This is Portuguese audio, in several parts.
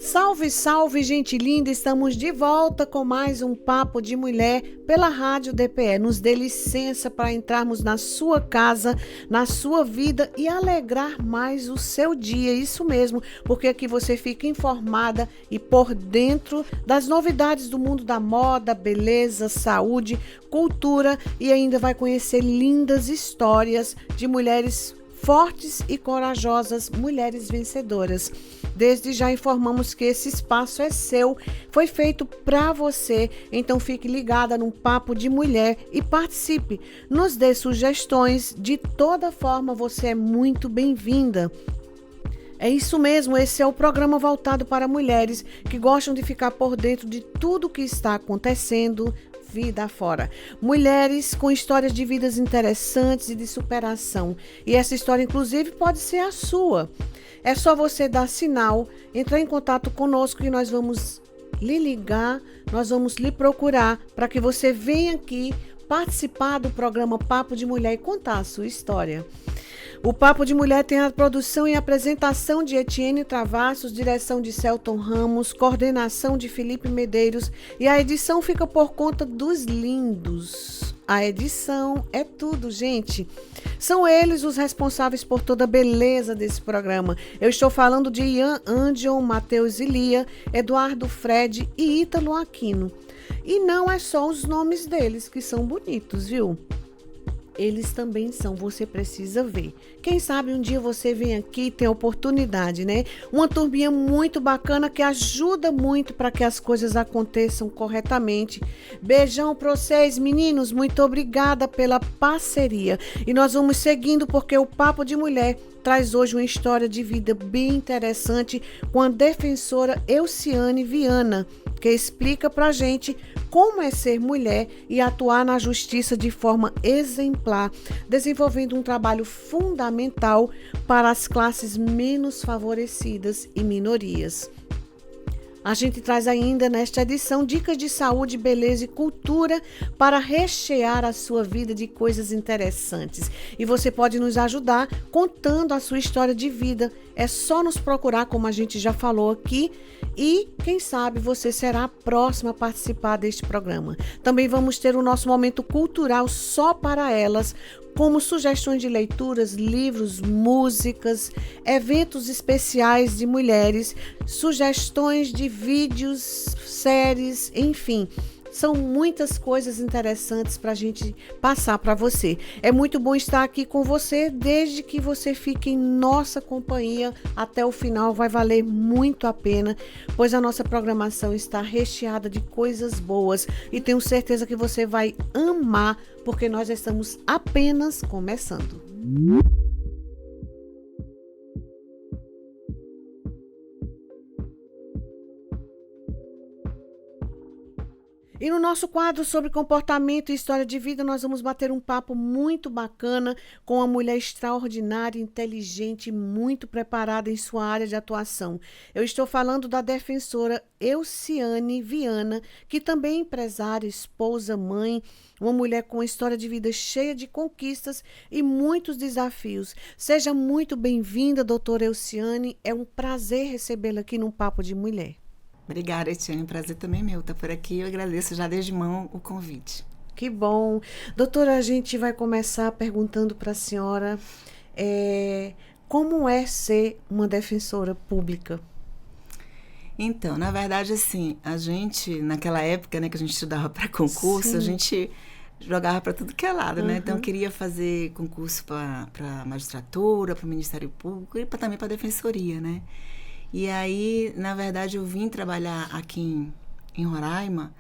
Salve, salve, gente linda! Estamos de volta com mais um Papo de Mulher pela Rádio DPE. Nos dê licença para entrarmos na sua casa, na sua vida e alegrar mais o seu dia. Isso mesmo, porque aqui você fica informada e por dentro das novidades do mundo da moda, beleza, saúde, cultura e ainda vai conhecer lindas histórias de mulheres fortes e corajosas, mulheres vencedoras. Desde já informamos que esse espaço é seu, foi feito para você, então fique ligada num Papo de Mulher e participe, nos dê sugestões, de toda forma você é muito bem-vinda. É isso mesmo, esse é o programa voltado para mulheres que gostam de ficar por dentro de tudo que está acontecendo vida afora. Mulheres com histórias de vidas interessantes e de superação. E essa história, inclusive, pode ser a sua. É só você dar sinal, entrar em contato conosco que nós vamos lhe ligar, nós vamos lhe procurar para que você venha aqui participar do programa Papo de Mulher e contar a sua história. O Papo de Mulher tem a produção e apresentação de Etienne Travassos, direção de Celton Ramos, coordenação de Felipe Medeiros e a edição fica por conta dos lindos. A edição é tudo, gente. São eles os responsáveis por toda a beleza desse programa. Eu estou falando de Ian Andion, Matheus Ilia, Eduardo Fred e Ítalo Aquino. E não é só os nomes deles que são bonitos, viu? Eles também são, você precisa ver. Quem sabe um dia você vem aqui e tem oportunidade, né? Uma turminha muito bacana que ajuda muito para que as coisas aconteçam corretamente. Beijão para vocês, meninos. Muito obrigada pela parceria. E nós vamos seguindo porque o Papo de Mulher traz hoje uma história de vida bem interessante com a defensora Elciane Viana, que explica pra gente como é ser mulher e atuar na justiça de forma exemplar, desenvolvendo um trabalho fundamental para as classes menos favorecidas e minorias. A gente traz ainda nesta edição dicas de saúde, beleza e cultura para rechear a sua vida de coisas interessantes. E você pode nos ajudar contando a sua história de vida. É só nos procurar, como a gente já falou aqui, e quem sabe você será a próxima a participar deste programa. Também vamos ter o nosso momento cultural só para elas, como sugestões de leituras, livros, músicas, eventos especiais de mulheres, sugestões de vídeos, séries, enfim. São muitas coisas interessantes para a gente passar para você. É muito bom estar aqui com você, desde que você fique em nossa companhia até o final. Vai valer muito a pena, pois a nossa programação está recheada de coisas boas e tenho certeza que você vai amar, porque nós estamos apenas começando. E no nosso quadro sobre comportamento e história de vida, nós vamos bater um papo muito bacana com uma mulher extraordinária, inteligente e muito preparada em sua área de atuação. Eu estou falando da defensora Elciane Viana, que também é empresária, esposa, mãe, uma mulher com uma história de vida cheia de conquistas e muitos desafios. Seja muito bem-vinda, doutora Elciane. É um prazer recebê-la aqui no Papo de Mulher. Obrigada, Etienne. Prazer também é meu estar por aqui. Eu agradeço já desde mão o convite. Que bom. Doutora, a gente vai começar perguntando para a senhora como é ser uma defensora pública? Então, na verdade, assim, a gente, naquela época, né, que a gente estudava para concurso, Sim. a gente jogava para tudo que é lado, né? Então, eu queria fazer concurso para magistratura, para o Ministério Público e também para a Defensoria, né? E aí, na verdade, eu vim trabalhar aqui em Roraima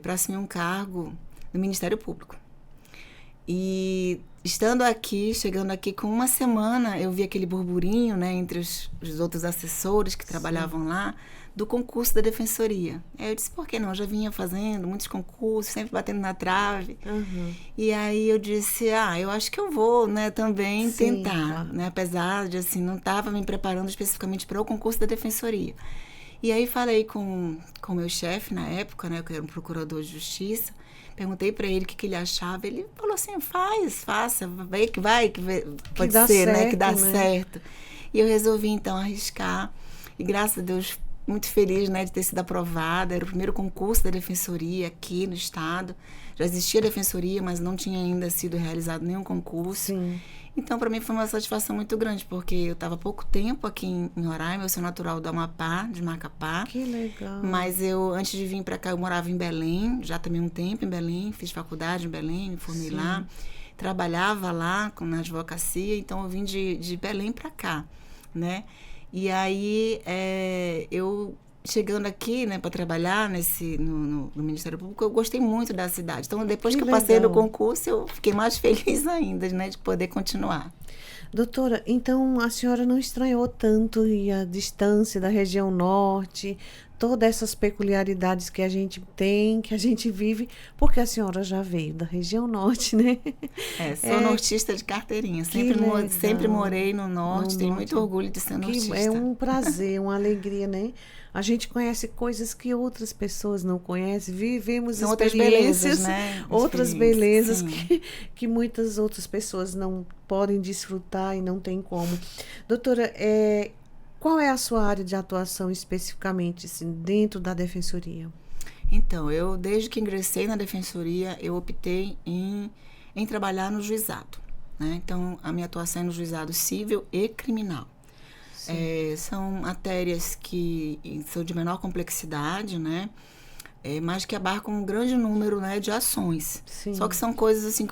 para assumir um cargo no Ministério Público. E estando aqui, chegando aqui com uma semana, eu vi aquele burburinho, né, entre os outros assessores que trabalhavam lá, do concurso da Defensoria. Aí eu disse, por que não? Eu já vinha fazendo muitos concursos, sempre batendo na trave. E aí eu disse, eu acho que eu vou, né, também tentar, claro. né, apesar de, assim, não estava me preparando especificamente para o concurso da Defensoria. E aí falei com o meu chefe na época, né, que era um procurador de justiça, perguntei para ele o que ele achava, ele falou assim, faça, vai, pode ser, né, que dá certo. E eu resolvi, então, arriscar, e graças a Deus muito feliz, né, de ter sido aprovada. Era o primeiro concurso da Defensoria aqui no estado. Já existia a Defensoria, mas não tinha ainda sido realizado nenhum concurso. Sim. Então, para mim, foi uma satisfação muito grande, porque eu estava há pouco tempo aqui em Roraima. Eu sou natural do Amapá, de Macapá. Que legal. Mas eu, antes de vir para cá, eu morava em Belém, já também um tempo em Belém, fiz faculdade em Belém, me formei lá. Trabalhava lá na advocacia, então eu vim de Belém para cá, né? E aí, eu chegando aqui, né, para trabalhar no Ministério Público, eu gostei muito da cidade. Então, depois que eu passei no concurso, eu fiquei mais feliz ainda, né, de poder continuar. Doutora, então a senhora não estranhou tanto e a distância da região norte, todas essas peculiaridades que a gente tem, que a gente vive, porque a senhora já veio da região norte, né? Sou nortista de carteirinha, sempre morei no norte, tenho muito orgulho de ser nortista. É um prazer, uma alegria, né? A gente conhece coisas que outras pessoas não conhecem, vivemos São experiências, outras belezas, né? que muitas outras pessoas não podem desfrutar e não tem como. Doutora, qual é a sua área de atuação especificamente, assim, dentro da Defensoria? Então, eu desde que ingressei na Defensoria, eu optei em trabalhar no juizado, né? Então, a minha atuação é no juizado civil e criminal. São matérias que são de menor complexidade, né? Mas que abarcam um grande número, né, de ações. Sim. Só que são coisas assim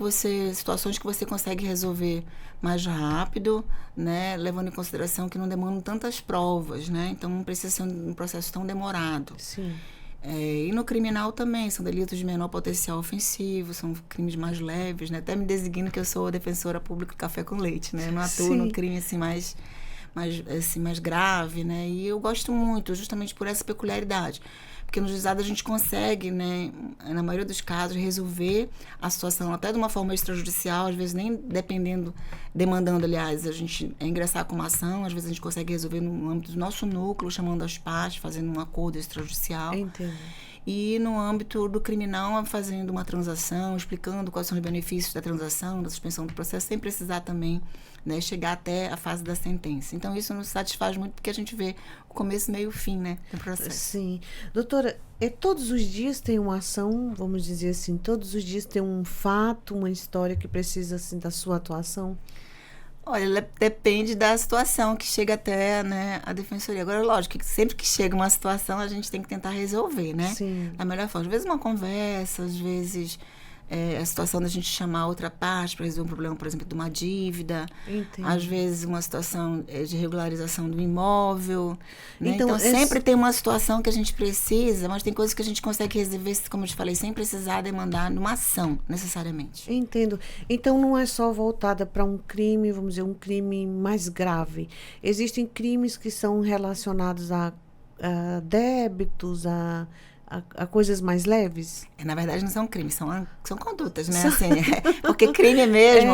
situações que você consegue resolver mais rápido, né, levando em consideração que não demandam tantas provas, né? Então não precisa ser um processo tão demorado. Sim. E no criminal também, são delitos de menor potencial ofensivo, são crimes mais leves, né? Até me designo que eu sou defensora pública do café com leite, né? Eu não atuo num crime assim mais grave, né? E eu gosto muito, justamente por essa peculiaridade. Porque no juizado a gente consegue, né, na maioria dos casos, resolver a situação até de uma forma extrajudicial, às vezes nem demandando, aliás, a gente ingressar com uma ação, às vezes a gente consegue resolver no âmbito do nosso núcleo, chamando as partes, fazendo um acordo extrajudicial. Entendo. E no âmbito do criminal, fazendo uma transação, explicando quais são os benefícios da transação, da suspensão do processo, sem precisar também, né, chegar até a fase da sentença. Então, isso nos satisfaz muito, porque a gente vê o começo, meio e o fim, né, do processo. Sim. Doutora, todos os dias tem uma ação, vamos dizer assim, todos os dias tem um fato, uma história que precisa, assim, da sua atuação? Olha, depende da situação que chega até, né, a defensoria. Agora, lógico que sempre que chega uma situação, a gente tem que tentar resolver, né? Sim. Da melhor forma. Às vezes uma conversa, às vezes a situação da gente chamar a outra parte para resolver um problema, por exemplo, de uma dívida. Entendo. Às vezes uma situação de regularização do imóvel. Né? Então sempre tem uma situação que a gente precisa, mas tem coisas que a gente consegue resolver, como eu te falei, sem precisar demandar numa ação, necessariamente. Entendo. Então não é só voltada para um crime, vamos dizer, um crime mais grave. Existem crimes que são relacionados a débitos, a coisas mais leves? Na verdade, não são crimes, são condutas, né? Assim, porque crime mesmo,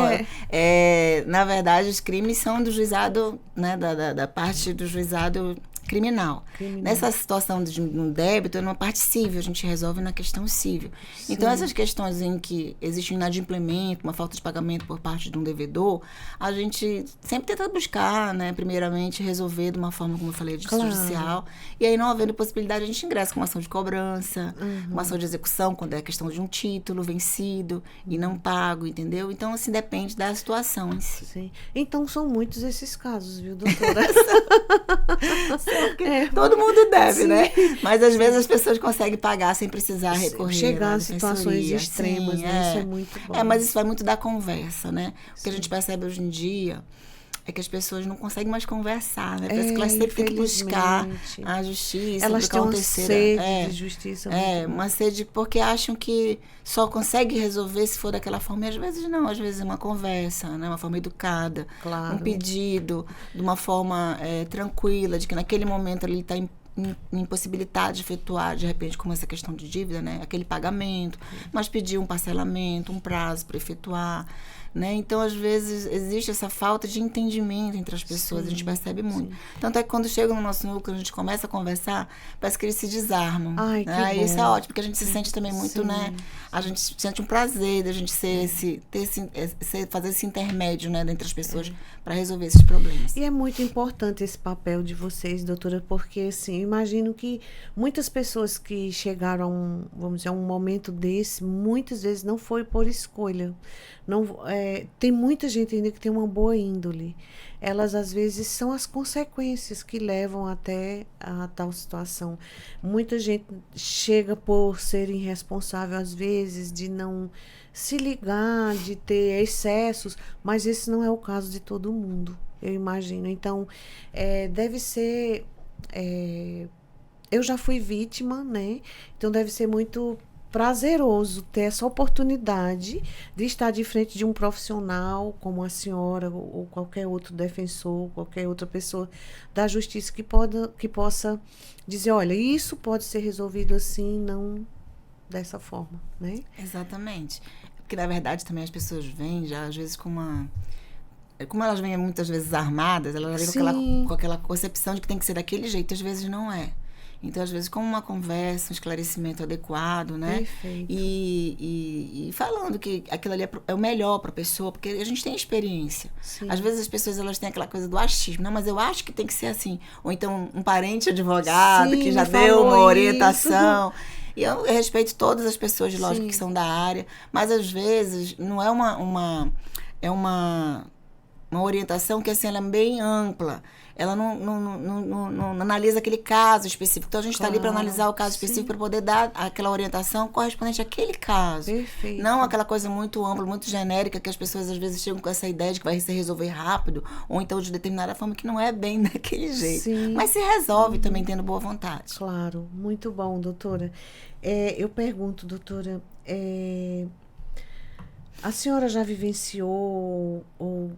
na verdade, os crimes são do juizado, né? Da parte do juizado criminal. Nessa situação de um débito, é numa parte civil, a gente resolve na questão civil. Sim. Então, essas questões em que existe um inadimplemento, uma falta de pagamento por parte de um devedor, a gente sempre tenta buscar, né, primeiramente, resolver de uma forma, como eu falei, judicial. E aí, não havendo possibilidade, a gente ingressa com uma ação de cobrança, uma ação de execução, quando é a questão de um título vencido e não pago, entendeu? Então, assim, depende da situação em si. Sim. Então, são muitos esses casos, viu, doutora? Todo mundo deve, né? Mas às vezes as pessoas conseguem pagar sem precisar recorrer. Chegar a situações extremas, né? Isso é muito bom. Mas isso vai muito da conversa, né? O que a gente percebe hoje em dia é que as pessoas não conseguem mais conversar, né? Parece que elas sempre têm que buscar a justiça. Elas têm uma sede de justiça. Uma sede porque acham que só consegue resolver se for daquela forma. E às vezes não, às vezes é uma conversa, né? Uma forma educada. Claro. Um pedido, de uma forma tranquila, de que naquele momento ele está impossibilidade de efetuar, de repente, como essa questão de dívida, né? Aquele pagamento, mas pedir um parcelamento, um prazo para efetuar. né? Então, às vezes, existe essa falta de entendimento entre as pessoas, a gente percebe muito. Tanto é que quando chega no nosso núcleo, a gente começa a conversar, parece que eles se desarmam. Ai, né? que bom. Isso é ótimo, porque a gente se sente também muito, né? A gente sente um prazer da gente fazer esse intermédio, né, entre as pessoas para resolver esses problemas. E é muito importante esse papel de vocês, doutora, porque, assim, eu imagino que muitas pessoas que chegaram a vamos dizer, a um momento desse, muitas vezes não foi por escolha. Não, tem muita gente ainda que tem uma boa índole. Elas, às vezes, são as consequências que levam até a tal situação. Muita gente chega por ser irresponsável, às vezes, de não se ligar, de ter excessos, mas esse não é o caso de todo mundo, eu imagino. Então, deve ser... eu já fui vítima, né? Então, deve ser muito prazeroso ter essa oportunidade de estar de frente de um profissional como a senhora ou qualquer outro defensor, qualquer outra pessoa da justiça que possa dizer, olha, isso pode ser resolvido assim, não dessa forma, né? Exatamente. Porque, na verdade, também as pessoas vêm já, às vezes, com uma... Como elas vêm muitas vezes armadas, elas vêm com aquela concepção de que tem que ser daquele jeito, às vezes não é. Então, às vezes, com uma conversa, um esclarecimento adequado, né? Perfeito. E falando que aquilo ali é o melhor para a pessoa, porque a gente tem experiência. Sim. Às vezes as pessoas elas têm aquela coisa do achismo, não, mas eu acho que tem que ser assim. Ou então um parente advogado que já deu uma orientação. E eu respeito todas as pessoas, lógico, que são da área, mas às vezes não é uma orientação que assim, ela é bem ampla. Ela não analisa aquele caso específico. Então, a gente está ali para analisar o caso específico para poder dar aquela orientação correspondente àquele caso. Perfeito. Não aquela coisa muito ampla, muito genérica, que as pessoas às vezes chegam com essa ideia de que vai se resolver rápido, ou então de determinada forma que não é bem daquele jeito. Sim. Mas se resolve também tendo boa vontade. Claro, muito bom, doutora. Eu pergunto, doutora, a senhora já vivenciou ou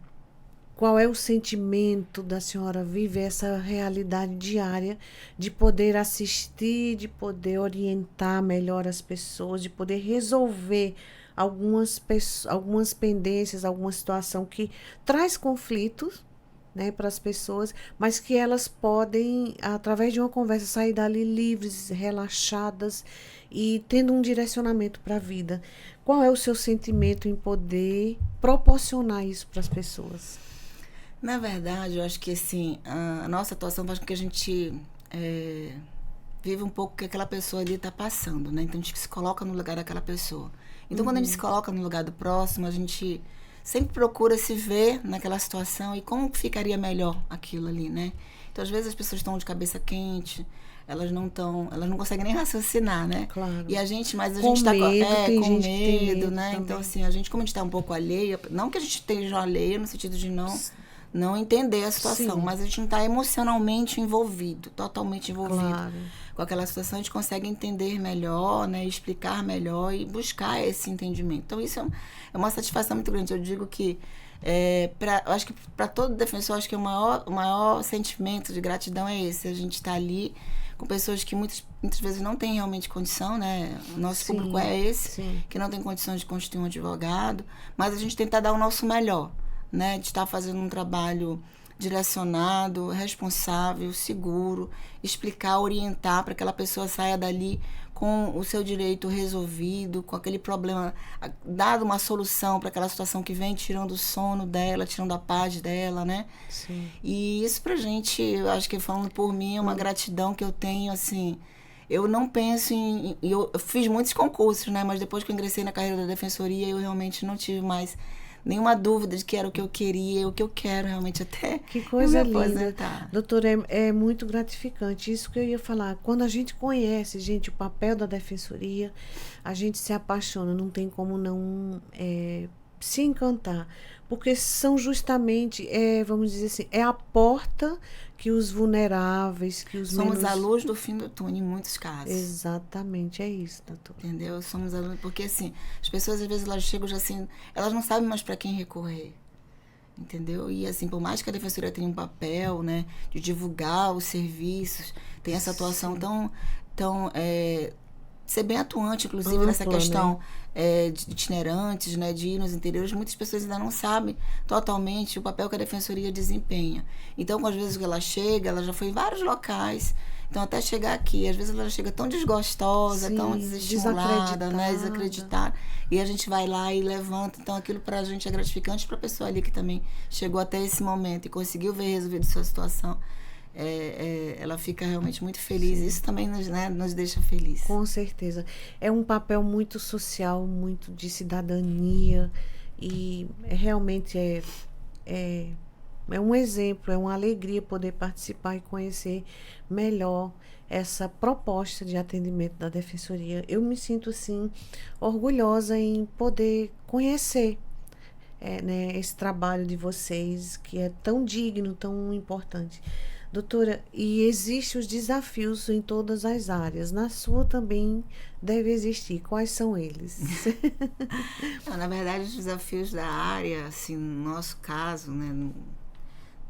qual é o sentimento da senhora viver essa realidade diária de poder assistir, de poder orientar melhor as pessoas, de poder resolver algumas pendências, alguma situação que traz conflitos, né, para as pessoas, mas que elas podem, através de uma conversa, sair dali livres, relaxadas e tendo um direcionamento para a vida. Qual é o seu sentimento em poder proporcionar isso para as pessoas? Na verdade, eu acho que assim, a nossa atuação faz com que a gente vive um pouco o que aquela pessoa ali está passando, né? Então, a gente se coloca no lugar daquela pessoa. Então, quando a gente se coloca no lugar do próximo, a gente sempre procura se ver naquela situação e como ficaria melhor aquilo ali, né? Então, às vezes, as pessoas estão de cabeça quente, elas não conseguem nem raciocinar, né? Claro. E a gente, mas a com gente está com medo, né? Também. Então, assim, a gente, como a gente está um pouco alheia, não que a gente esteja alheia no sentido de não entender a situação, mas a gente não está emocionalmente envolvido, totalmente envolvido com aquela situação, a gente consegue entender melhor, né, explicar melhor e buscar esse entendimento. Então, isso é uma satisfação muito grande. Eu digo que, eu acho que para todo defensor, acho que o maior sentimento de gratidão é esse, a gente está ali com pessoas que muitas vezes não têm realmente condição, né? O nosso público é esse, que não tem condição de constituir um advogado, mas a gente tenta dar o nosso melhor, né, de estar fazendo um trabalho direcionado, responsável, seguro, explicar, orientar para que aquela pessoa saia dali com o seu direito resolvido, com aquele problema, dado uma solução para aquela situação que vem tirando o sono dela, tirando a paz dela, né? Sim. E isso pra gente, eu acho que falando por mim, é uma gratidão que eu tenho, assim. Eu não penso em... Eu fiz muitos concursos, né? Mas depois que eu ingressei na carreira da defensoria, eu realmente não tive mais nenhuma dúvida de que era o que eu queria, o que eu quero realmente até. Que coisa linda. Aposentar. Doutora, é muito gratificante. Isso que eu ia falar. Quando a gente conhece, gente, o papel da defensoria, a gente se apaixona, não tem como não se encantar. Porque são justamente, vamos dizer assim, é a porta que os vulneráveis, que os Somos a luz do fim do túnel, em muitos casos. Exatamente, é isso, doutora. Entendeu? Somos a luz, porque assim, as pessoas às vezes elas chegam já assim, elas não sabem mais para quem recorrer. Entendeu? E assim, por mais que a defensoria tenha um papel, né, de divulgar os serviços, tem essa atuação tão ser bem atuante, inclusive, ampla, nessa questão, né? de itinerantes, né, de ir nos interiores. Muitas pessoas ainda não sabem totalmente o papel que a Defensoria desempenha. Então, às vezes que ela chega, ela já foi em vários locais. Então, até chegar aqui, às vezes ela chega tão desgostosa, Sim, tão desestimulada, né, desacreditada. desacreditada. E a gente vai lá e levanta. Então, aquilo pra gente é gratificante, pra pessoa ali que também chegou até esse momento e conseguiu ver resolvido sua situação. Ela fica realmente muito feliz. Isso também nos deixa feliz. Com certeza. É um papel muito social, muito de cidadania e realmente é um exemplo, é uma alegria poder participar e conhecer melhor essa proposta de atendimento da Defensoria. Eu me sinto, assim, orgulhosa em poder conhecer né, esse trabalho de vocês, que é tão digno, tão importante. Doutora, e existem os desafios em todas as áreas. Na sua também deve existir. Quais são eles? Não, na verdade, os desafios da área, assim, no nosso caso, né,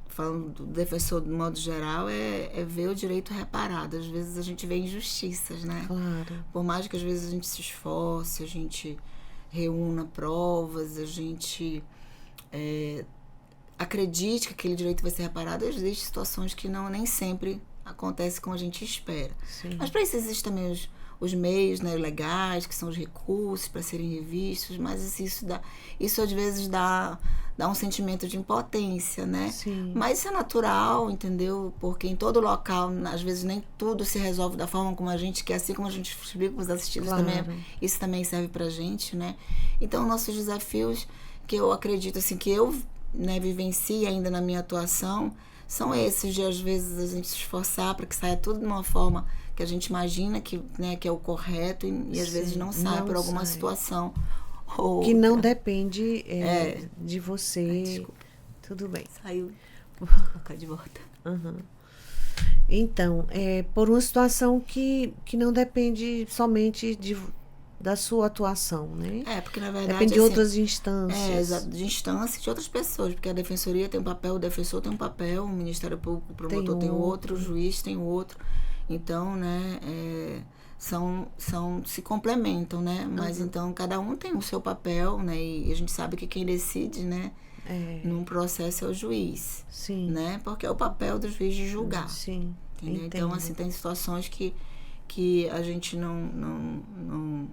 falando do defensor de modo geral, é ver o direito reparado. Às vezes a gente vê injustiças, né? Claro. Por mais que às vezes a gente se esforce, a gente reúna provas, a gente acredite que aquele direito vai ser reparado, existem situações que nem sempre acontece como a gente espera. Sim. Mas para isso existem também os meios, né, legais, que são os recursos para serem revistos, mas isso às vezes dá um sentimento de impotência, né? Sim. Mas isso é natural, entendeu? Porque em todo local, às vezes nem tudo se resolve da forma como a gente quer, assim como a gente explica para os assistidos. Claro. Também, isso também serve para a gente, né? Então, nossos desafios, que eu acredito, assim, que eu vivencio ainda na minha atuação, são esses de, às vezes, a gente se esforçar para que saia tudo de uma forma que a gente imagina que é o correto e às vezes não sai por alguma situação. Que não depende de você. Ai, desculpa. Tudo bem. Saiu. Vou colocar de volta. Uhum. Então, por uma situação que não depende somente da sua atuação, né? Porque na verdade depende de outras instâncias. De instâncias de outras pessoas, porque a Defensoria tem um papel, o defensor tem um papel, o Ministério Público, o promotor tem outro, o juiz tem outro. Então, né, se complementam, né? Mas então cada um tem o seu papel, né? E a gente sabe que quem decide, né, num processo é o juiz. Sim. Né? Porque é o papel do juiz de julgar. Sim. Entendeu? Então, assim, tem situações que a gente não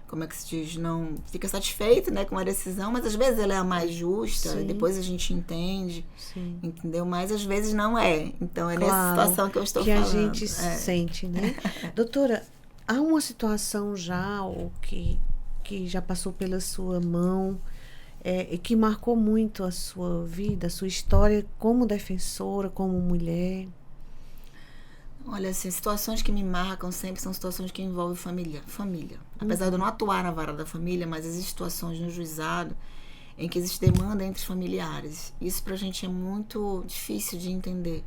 como é que se diz, não fica satisfeito, né, com a decisão, mas às vezes ela é a mais justa, depois a gente entende, entendeu? Mas às vezes não é. Então é nessa situação que eu estou falando. Que a gente sente, né? Doutora, há uma situação já, ou que já passou pela sua mão, e que marcou muito a sua vida, a sua história como defensora, como mulher? Olha, assim, situações que me marcam sempre são situações que envolvem família. Apesar de eu não atuar na vara da família, mas existem situações no juizado em que existe demanda entre os familiares. Isso pra gente é muito difícil de entender,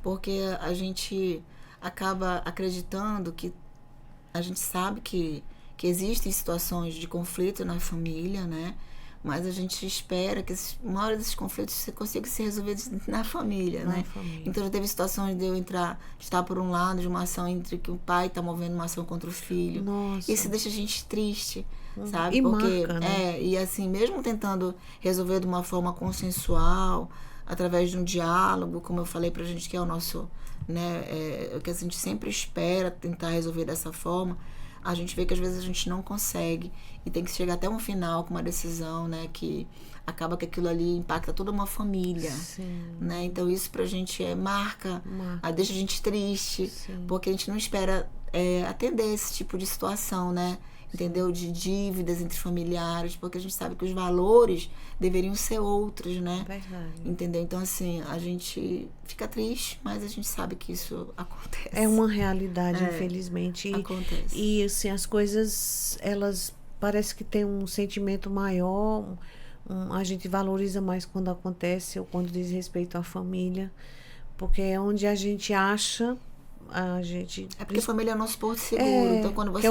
porque a gente acaba acreditando que a gente sabe que existem situações de conflito na família, né? Mas a gente espera que a maioria desses conflitos consiga ser resolvidos na família, né? Então já teve situações de eu estar por um lado de uma ação entre que o pai está movendo uma ação contra o filho. Nossa. Isso deixa a gente triste, sabe? E porque marca, né? e assim, mesmo tentando resolver de uma forma consensual, através de um diálogo, como eu falei pra gente que é o nosso, né, o que a gente sempre espera tentar resolver dessa forma, a gente vê que às vezes a gente não consegue e tem que chegar até um final com uma decisão, né, que acaba que aquilo ali impacta toda uma família. Sim. Né? Então isso pra gente marca. Deixa a gente triste, porque a gente não espera atender esse tipo de situação, né? Entendeu? De dívidas entre familiares, porque a gente sabe que os valores deveriam ser outros, né? Verdade. Entendeu? Então, assim, a gente fica triste, mas a gente sabe que isso acontece. É uma realidade, infelizmente. Acontece. E, assim, as coisas, elas parece que tem um sentimento maior, a gente valoriza mais quando acontece ou quando diz respeito à família, porque é onde a gente acha... porque a família é nosso porto seguro. Então, quando você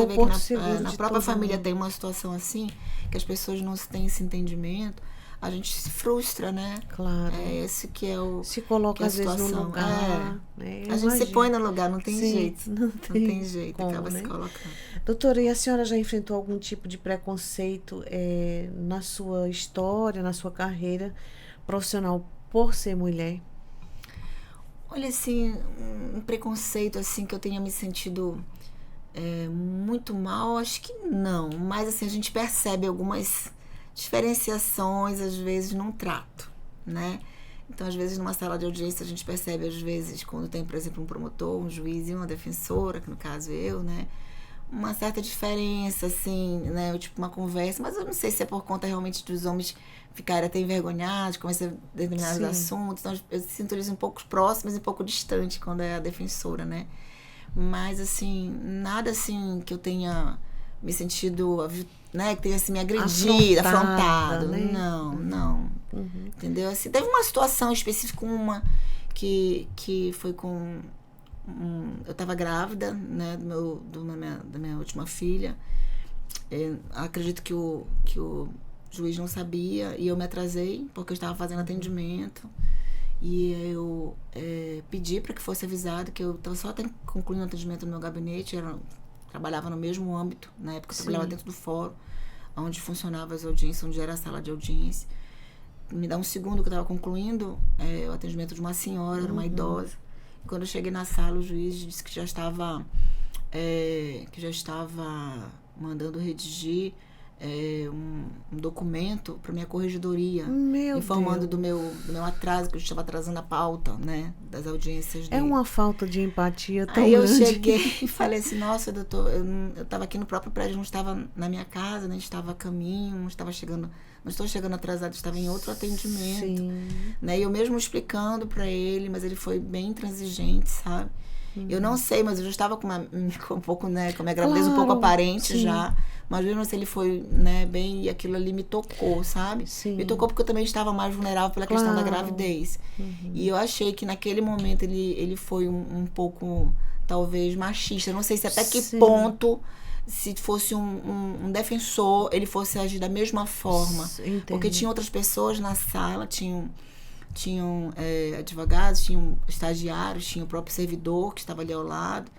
vê que na própria família tem uma situação assim, que as pessoas não têm esse entendimento, a gente se frustra, né? Claro. É esse que é o Se coloca que é a às vezes no situação. lugar. Né? A gente se põe no lugar, não tem Sim, jeito. não tem jeito, como, acaba né? se colocando. Doutora, e a senhora já enfrentou algum tipo de preconceito na sua história, na sua carreira profissional por ser mulher? Olha, assim, um preconceito assim que eu tenha me sentido muito mal, acho que não. Mas assim, a gente percebe algumas diferenciações, às vezes, num trato, né? Então, às vezes, numa sala de audiência, a gente percebe, às vezes, quando tem, por exemplo, um promotor, um juiz e uma defensora, que no caso eu, né? Uma certa diferença, assim, né? Tipo, uma conversa, mas eu não sei se é por conta realmente dos homens ficarem até envergonhados com esses determinados assuntos. Então, eu sinto eles um pouco próximos e um pouco distantes quando é a defensora, né? Mas, assim, nada, assim, que eu tenha me sentido, né? Que tenha, assim, me agredido, afrontado. Né? Não. Entendeu? Assim, teve uma situação específica, uma que foi com... eu estava grávida, né, da minha última filha. Acredito que o juiz não sabia e eu me atrasei porque eu estava fazendo atendimento e eu pedi para que fosse avisado que eu estava só concluindo o atendimento no meu gabinete. Trabalhava no mesmo âmbito, na época eu trabalhava dentro do fórum, onde funcionava as audiências, onde era a sala de audiência. Me dá um segundo que eu estava concluindo o atendimento de uma senhora, era uma idosa. Quando eu cheguei na sala, o juiz disse que já estava mandando redigir um documento para minha corregedoria, informando do meu atraso, que eu estava atrasando a pauta, né, das audiências dele. É uma falta de empatia tão grande. Aí eu grande. cheguei e falei assim, nossa, doutor, eu estava aqui no próprio prédio, não estava na minha casa, né, estava a caminho, não estou chegando atrasado, estava em outro atendimento. Sim. Né? E eu mesmo explicando para ele, mas ele foi bem intransigente, sabe? Eu não sei, mas eu já estava com um pouco, né, com a minha gravidez um pouco aparente já. Mas mesmo assim ele foi, né, bem, e aquilo ali me tocou, sabe? Sim. Me tocou porque eu também estava mais vulnerável pela questão da gravidez. E eu achei que naquele momento ele foi um pouco, talvez, machista. Não sei se até que ponto, se fosse um defensor, ele fosse agir da mesma forma. Entendo. Porque tinha outras pessoas na sala, tinham advogados, tinham estagiários, tinha o próprio servidor que estava ali ao lado.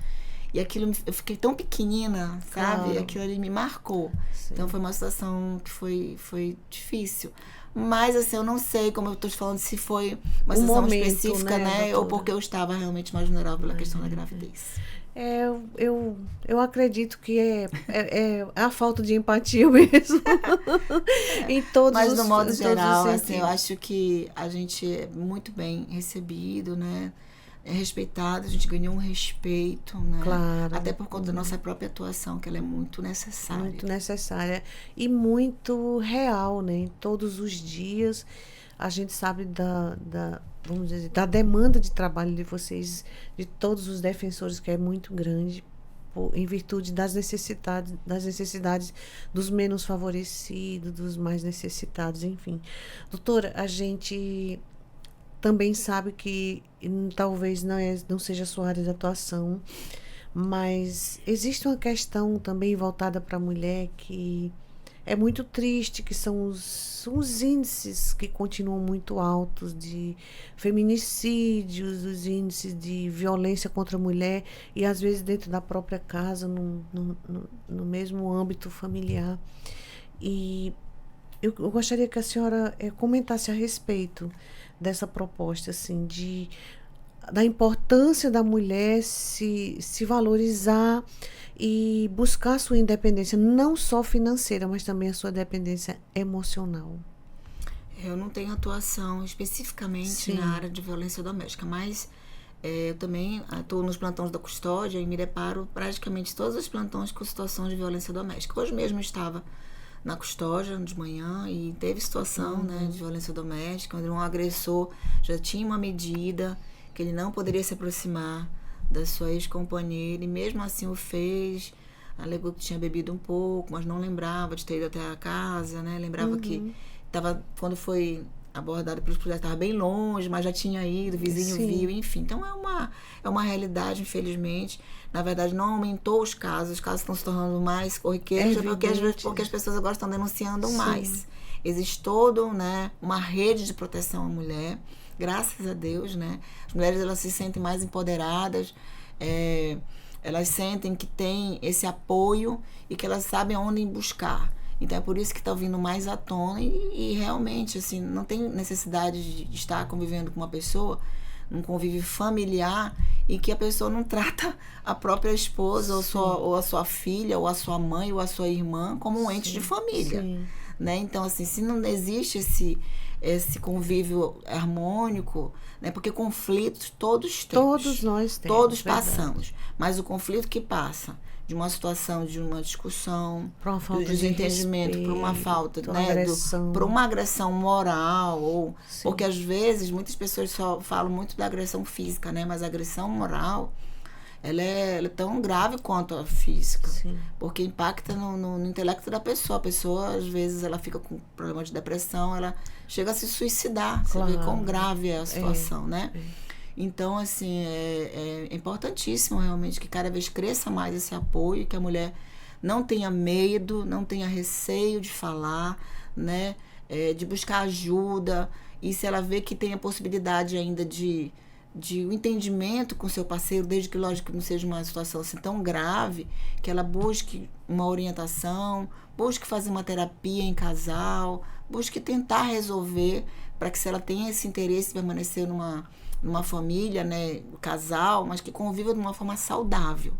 E aquilo, eu fiquei tão pequenina, sabe? Claro. E aquilo ali me marcou. Sim. Então, foi uma situação que foi difícil. Mas, assim, eu não sei, como eu estou te falando, se foi uma situação específica, né? Ou porque eu estava realmente mais vulnerável pela questão da gravidez. Eu acredito que é a falta de empatia mesmo. Em todos Mas, no modo geral, assim, eu acho que a gente é muito bem recebido, né? É respeitado, a gente ganhou um respeito, né? Claro. Até por conta da nossa própria atuação, que ela é muito necessária. Muito necessária e muito real, né? Todos os dias a gente sabe vamos dizer, da demanda de trabalho de vocês, de todos os defensores, que é muito grande, em virtude das necessidades dos menos favorecidos, dos mais necessitados, enfim. Doutora, a gente também sabe que talvez não seja a sua área de atuação, mas existe uma questão também voltada para a mulher que é muito triste, que são os índices que continuam muito altos de feminicídios, os índices de violência contra a mulher, e às vezes dentro da própria casa, no mesmo âmbito familiar. E eu gostaria que a senhora comentasse a respeito dessa proposta, assim, da importância da mulher se valorizar e buscar sua independência, não só financeira, mas também a sua dependência emocional. Eu não tenho atuação especificamente na área de violência doméstica, mas eu também atuo nos plantões da custódia e me deparo praticamente todos os plantões com situações de violência doméstica. Hoje mesmo eu estava na custódia de manhã e teve situação, né, de violência doméstica, onde um agressor já tinha uma medida que ele não poderia se aproximar da sua ex-companheira, e mesmo assim o fez, alegou que tinha bebido um pouco, mas não lembrava de ter ido até a casa, né? Lembrava que quando foi abordado pelos policiais, estava bem longe, mas já tinha ido, o vizinho viu, enfim. Então é uma realidade, infelizmente. Na verdade, não aumentou os casos estão se tornando mais corriqueiros, porque as pessoas agora estão denunciando mais. existe toda, né, uma rede de proteção à mulher, graças a Deus, né? As mulheres, elas se sentem mais empoderadas, elas sentem que tem esse apoio e que elas sabem aonde buscar. Então é por isso que está vindo mais à tona e realmente, assim, não tem necessidade de estar convivendo com uma pessoa num convívio familiar e que a pessoa não trata a própria esposa ou a sua filha, ou a sua mãe, ou a sua irmã como um ente de família. Né? Então, assim, se não existe esse convívio harmônico, né? Porque conflitos todos temos. Todos nós temos. Todos passamos. Mas o conflito que passa de uma situação, de uma discussão, do desentendimento, por uma falta, né, por uma agressão moral, ou porque às vezes muitas pessoas só falam muito da agressão física, né, mas a agressão moral ela é tão grave quanto a física, porque impacta no intelecto da pessoa. A pessoa, às vezes, ela fica com problema de depressão, ela chega a se suicidar. Claro. Você vê quão grave é a situação, né? Então, assim, é importantíssimo realmente que cada vez cresça mais esse apoio, que a mulher não tenha medo, não tenha receio de falar, né? De buscar ajuda. E se ela vê que tem a possibilidade ainda de um entendimento com seu parceiro, desde que, lógico, não seja uma situação assim tão grave, que ela busque uma orientação, busque fazer uma terapia em casal, busque tentar resolver, para que, se ela tenha esse interesse de permanecer numa família, né, casal, mas que conviva de uma forma saudável.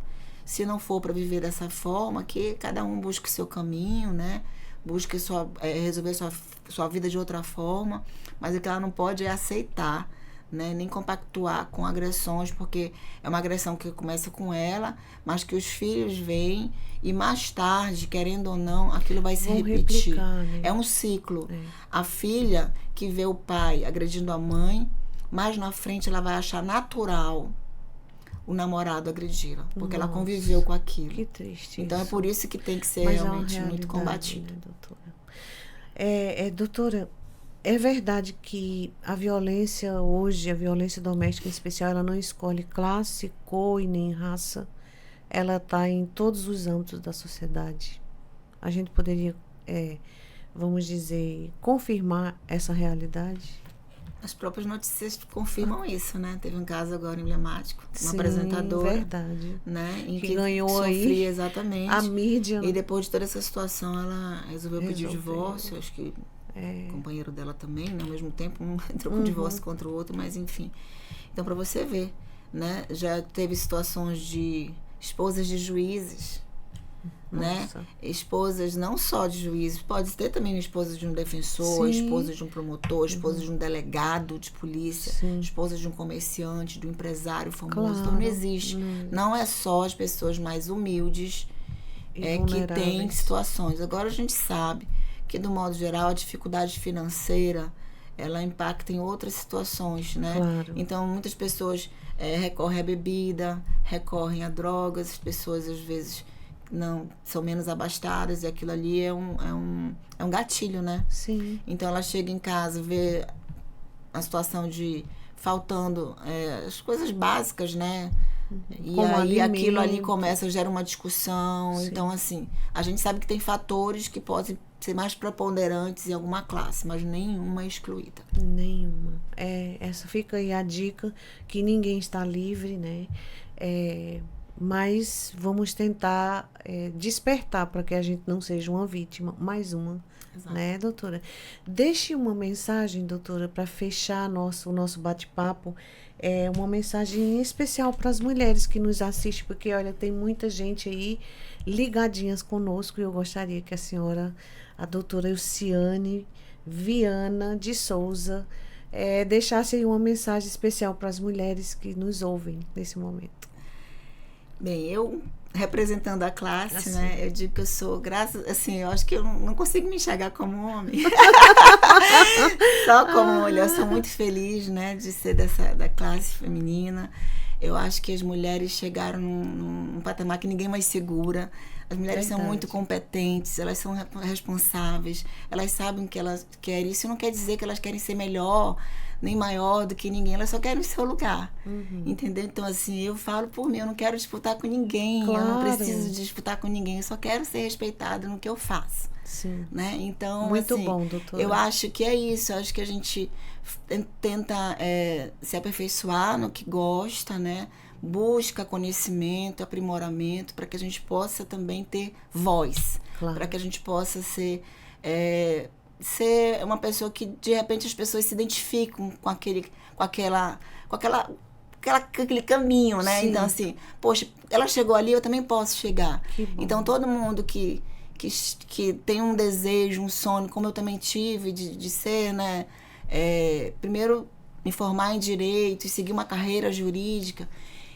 Se não for para viver dessa forma, que cada um busque o seu caminho, né, busque resolver sua vida de outra forma, mas o que ela não pode é aceitar, né, nem compactuar com agressões, porque é uma agressão que começa com ela, mas que os filhos veem e mais tarde, querendo ou não, aquilo vai se repetir. Né? É um ciclo. A filha que vê o pai agredindo a mãe, mais na frente ela vai achar natural o namorado agredi-la, porque ela conviveu com aquilo. Que triste. Então isso. É por isso que tem que ser realmente muito combatido. Né, doutora? Doutora, é verdade que a violência hoje, a violência doméstica em especial, ela não escolhe classe, cor e nem raça. Ela está em todos os âmbitos da sociedade. A gente poderia, vamos dizer, confirmar essa realidade? As próprias notícias confirmam isso, né? Teve um caso agora emblemático, uma apresentadora, verdade, né? Em que ganhou sofria aí exatamente a mídia. E depois de toda essa situação, ela resolveu pedir o divórcio. Acho que o companheiro dela também, né? Ao mesmo tempo, um entrou com divórcio contra o outro, mas enfim. Então, para você ver, né? Já teve situações de esposas de juízes, né? Esposas não só de juízes, pode ter também a esposa de um defensor, esposa de um promotor, esposa de um delegado de polícia, esposa de um comerciante, de um empresário famoso. Claro. Então não existe. Não é só as pessoas mais humildes que têm situações. Agora a gente sabe que, do modo geral, a dificuldade financeira ela impacta em outras situações, né? Claro. Então muitas pessoas recorrem à bebida, recorrem a drogas, as pessoas às vezes não são menos abastadas, e aquilo ali é um gatilho, né? Sim. Então ela chega em casa, vê a situação de faltando as coisas básicas, né? E como aí aquilo ali gera uma discussão. Sim. Então, assim, a gente sabe que tem fatores que podem ser mais preponderantes em alguma classe, mas nenhuma é excluída. Nenhuma. Essa fica aí a dica, que ninguém está livre, né? Mas vamos tentar despertar para que a gente não seja uma vítima, mais uma. Exato. Né, doutora? Deixe uma mensagem, doutora, para fechar o nosso bate-papo, uma mensagem especial para as mulheres que nos assistem, porque, olha, tem muita gente aí ligadinhas conosco, e eu gostaria que a doutora Elciane Viana de Souza, deixasse aí uma mensagem especial para as mulheres que nos ouvem nesse momento. Bem, eu representando a classe, né? Eu digo que eu sou, eu acho que eu não consigo me enxergar como homem. Só como mulher. Eu sou muito feliz, né, de ser da classe feminina. Eu acho que as mulheres chegaram num patamar que ninguém mais segura. As mulheres são muito competentes, elas são responsáveis, elas sabem o que elas querem. Isso não quer dizer que elas querem ser melhor, nem maior do que ninguém, elas só querem o seu lugar. Entendeu? Então, assim, eu falo por mim, eu não quero disputar com ninguém, eu não preciso disputar com ninguém, eu só quero ser respeitada no que eu faço. Sim. Né? Então, muito assim, bom, doutora. Eu acho que é isso, eu acho que a gente tenta se aperfeiçoar no que gosta, né? Busca conhecimento, aprimoramento, para que a gente possa também ter voz, para que a gente possa ser uma pessoa que, de repente, as pessoas se identificam com aquele caminho, né? Sim. Então, assim, poxa, ela chegou ali, eu também posso chegar. Então, todo mundo que tem um desejo, um sonho, como eu também tive, de ser, né? Primeiro, me formar em direito e seguir uma carreira jurídica,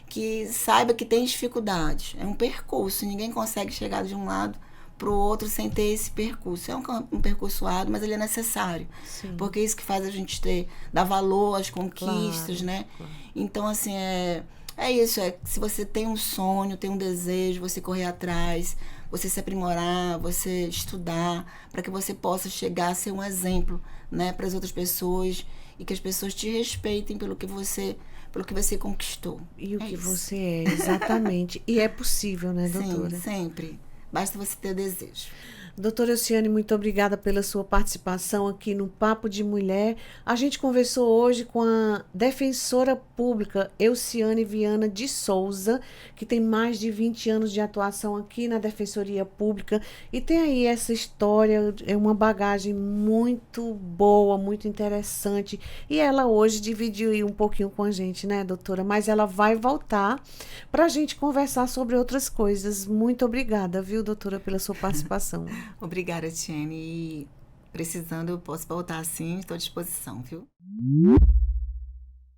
que saiba que tem dificuldades. É um percurso, ninguém consegue chegar de um lado para o outro sem ter esse percurso. É um percurso árduo, mas ele é necessário. Sim. Porque é isso que faz a gente dar valor às conquistas, né? Claro. Então, assim, é isso. Se você tem um sonho, tem um desejo, você correr atrás, você se aprimorar, você estudar, para que você possa chegar a ser um exemplo, né, para as outras pessoas e que as pessoas te respeitem pelo que você conquistou. E o que isso. Você é, exatamente. E é possível, né, doutora? Sim, sempre. Basta você ter desejo. Doutora Elciane, muito obrigada pela sua participação aqui no Papo de Mulher. A gente conversou hoje com a defensora pública Elciane Viana de Souza, que tem mais de 20 anos de atuação aqui na Defensoria Pública e tem aí essa história, é uma bagagem muito boa, muito interessante. E ela hoje dividiu aí um pouquinho com a gente, né, doutora? Mas ela vai voltar para a gente conversar sobre outras coisas. Muito obrigada, viu, doutora, pela sua participação. Obrigada, Tiene. E precisando, eu posso voltar assim, estou à disposição, viu?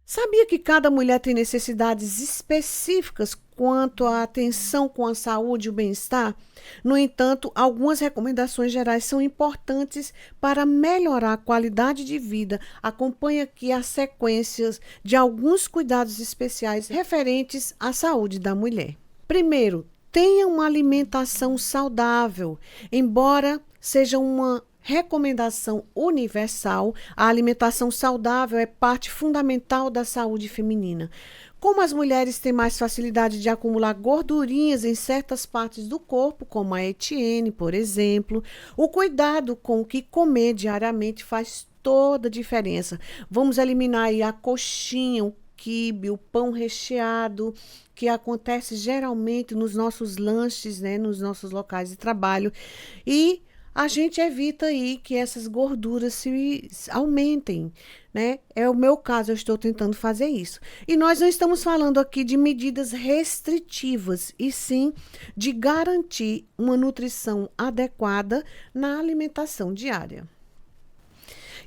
Sabia que cada mulher tem necessidades específicas quanto à atenção com a saúde e o bem-estar? No entanto, algumas recomendações gerais são importantes para melhorar a qualidade de vida. Acompanhe aqui as sequências de alguns cuidados especiais referentes à saúde da mulher. Primeiro, tenha uma alimentação saudável. Embora seja uma recomendação universal, a alimentação saudável é parte fundamental da saúde feminina. Como as mulheres têm mais facilidade de acumular gordurinhas em certas partes do corpo, como a Etienne, por exemplo, o cuidado com o que comer diariamente faz toda a diferença. Vamos eliminar aí a coxinha, o quibe, o pão recheado, que acontece geralmente nos nossos lanches, né, nos nossos locais de trabalho, e a gente evita aí que essas gorduras se aumentem, né? É o meu caso, eu estou tentando fazer isso. E nós não estamos falando aqui de medidas restritivas, e sim de garantir uma nutrição adequada na alimentação diária.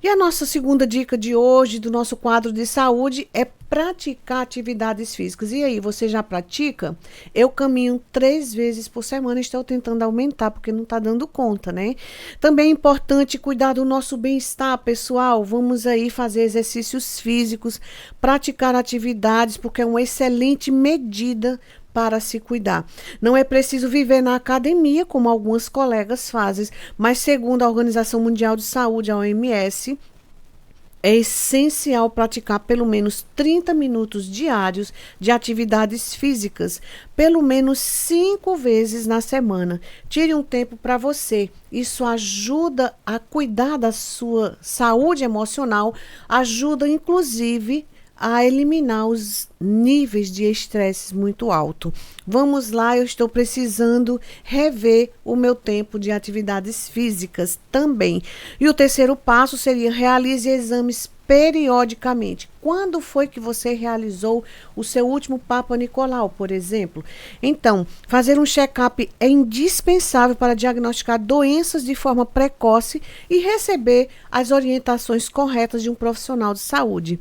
E a nossa segunda dica de hoje, do nosso quadro de saúde, é praticar atividades físicas. E aí, você já pratica? Eu caminho 3 vezes por semana, estou tentando aumentar, porque não está dando conta, né? Também é importante cuidar do nosso bem-estar, pessoal. Vamos aí fazer exercícios físicos, praticar atividades, porque é uma excelente medida para se cuidar. Não é preciso viver na academia, como algumas colegas fazem, mas segundo a Organização Mundial de Saúde, a OMS, é essencial praticar pelo menos 30 minutos diários de atividades físicas, pelo menos 5 vezes na semana. Tire um tempo para você. Isso ajuda a cuidar da sua saúde emocional, ajuda inclusive a eliminar os níveis de estresse muito alto. Vamos lá, eu estou precisando rever o meu tempo de atividades físicas também. E o terceiro passo seria: realize exames periodicamente. Quando foi que você realizou o seu último Papa Nicolau, por exemplo? Então, fazer um check-up é indispensável para diagnosticar doenças de forma precoce e receber as orientações corretas de um profissional de saúde.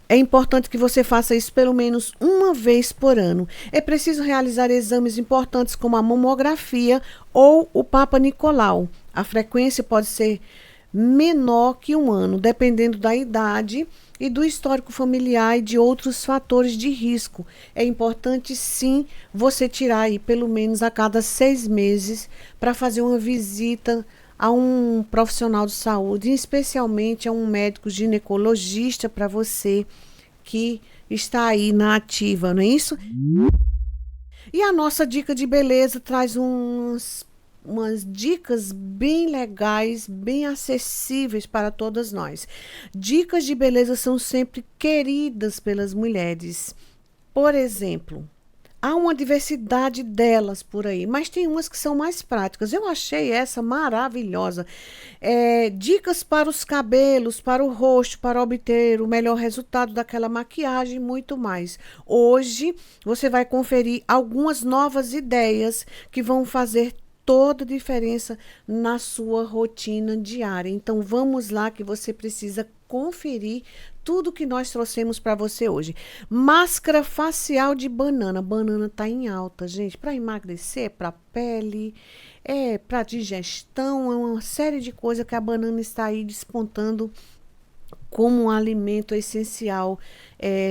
É importante que você faça isso pelo menos uma vez por ano. É preciso realizar exames importantes como a mamografia ou o Papa Nicolau. A frequência pode ser menor que 1 ano, dependendo da idade e do histórico familiar e de outros fatores de risco. É importante, sim, você tirar aí pelo menos a cada 6 meses para fazer uma visita a um profissional de saúde, especialmente a um médico ginecologista para você que está aí na ativa, não é isso? E a nossa dica de beleza traz umas dicas bem legais, bem acessíveis para todas nós. Dicas de beleza são sempre queridas pelas mulheres. Por exemplo, há uma diversidade delas por aí, mas tem umas que são mais práticas. Eu achei essa maravilhosa. Dicas para os cabelos, para o rosto, para obter o melhor resultado daquela maquiagem e muito mais. Hoje você vai conferir algumas novas ideias que vão fazer toda a diferença na sua rotina diária. Então vamos lá que você precisa conferir tudo que nós trouxemos para você hoje. Máscara facial de banana. Banana tá em alta, gente, para emagrecer, para pele, para digestão, é uma série de coisas que a banana está aí despontando como um alimento essencial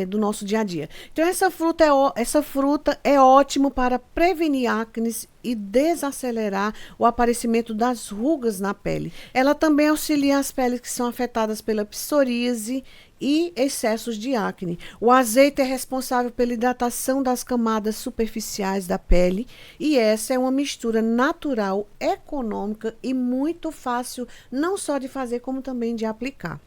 do nosso dia a dia. Então, essa fruta é ótimo para prevenir acne e desacelerar o aparecimento das rugas na pele. Ela também auxilia as peles que são afetadas pela psoríase e excessos de acne. O azeite é responsável pela hidratação das camadas superficiais da pele e essa é uma mistura natural, econômica e muito fácil, não só de fazer, como também de aplicar.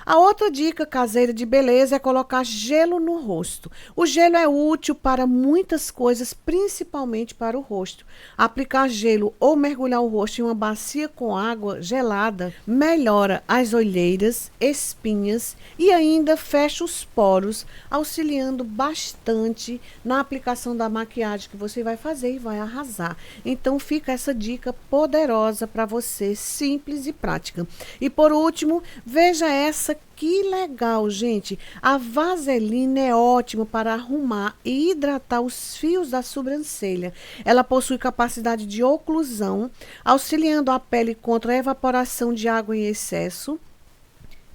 A outra dica caseira de beleza é colocar gelo no rosto. O gelo é útil para muitas coisas, principalmente para o rosto. Aplicar gelo ou mergulhar o rosto em uma bacia com água gelada melhora as olheiras, espinhas e ainda fecha os poros, auxiliando bastante na aplicação da maquiagem que você vai fazer e vai arrasar. Então fica essa dica poderosa para você, simples e prática. E por último, veja essa que legal, gente. A vaselina é ótima para arrumar e hidratar os fios da sobrancelha. Ela possui capacidade de oclusão, auxiliando a pele contra a evaporação de água em excesso,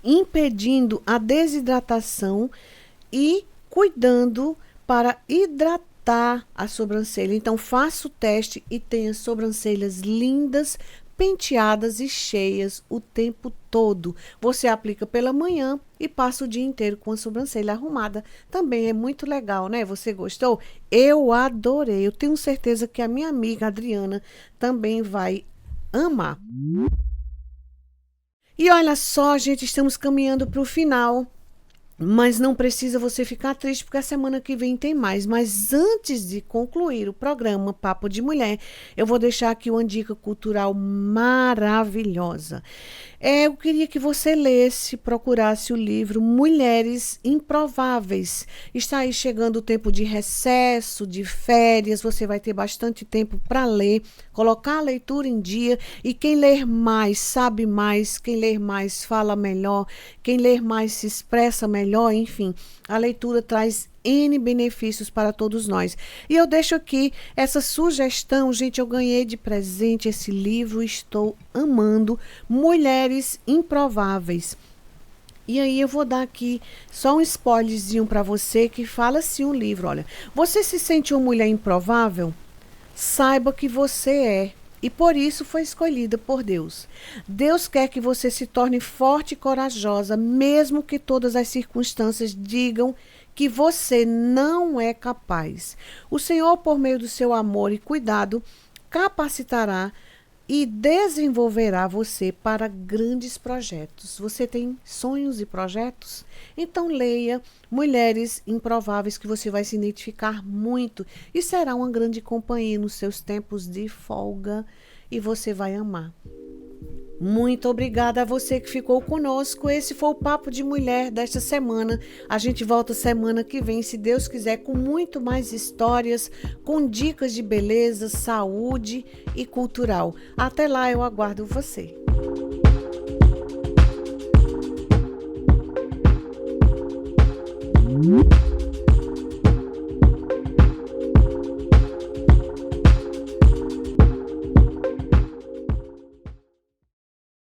impedindo a desidratação e cuidando para hidratar a sobrancelha. Então, faça o teste e tenha sobrancelhas lindas, penteadas e cheias o tempo todo. Você aplica pela manhã e passa o dia inteiro com a sobrancelha arrumada. Também é muito legal, né? Você gostou? Eu adorei. Eu tenho certeza que a minha amiga Adriana também vai amar. E olha só, gente, estamos caminhando para o final. Mas não precisa você ficar triste, porque a semana que vem tem mais. Mas antes de concluir o programa Papo de Mulher, eu vou deixar aqui uma dica cultural maravilhosa. Eu queria que você lesse, procurasse o livro Mulheres Improváveis. Está aí chegando o tempo de recesso, de férias, você vai ter bastante tempo para ler, colocar a leitura em dia, e quem ler mais sabe mais, quem ler mais fala melhor, quem ler mais se expressa melhor, enfim, a leitura traz N benefícios para todos nós. E eu deixo aqui essa sugestão, gente, eu ganhei de presente esse livro, estou amando, Mulheres Improváveis. E aí eu vou dar aqui só um spoilerzinho para você que fala assim o livro, olha, você se sente uma mulher improvável? Saiba que você é. E por isso foi escolhida por Deus. Deus quer que você se torne forte e corajosa, mesmo que todas as circunstâncias digam que você não é capaz. O Senhor, por meio do seu amor e cuidado, capacitará e desenvolverá você para grandes projetos. Você tem sonhos e projetos? Então leia Mulheres Improváveis, que você vai se identificar muito e será uma grande companhia nos seus tempos de folga e você vai amar. Muito obrigada a você que ficou conosco. Esse foi o Papo de Mulher desta semana. A gente volta semana que vem, se Deus quiser, com muito mais histórias, com dicas de beleza, saúde e cultural. Até lá, eu aguardo você.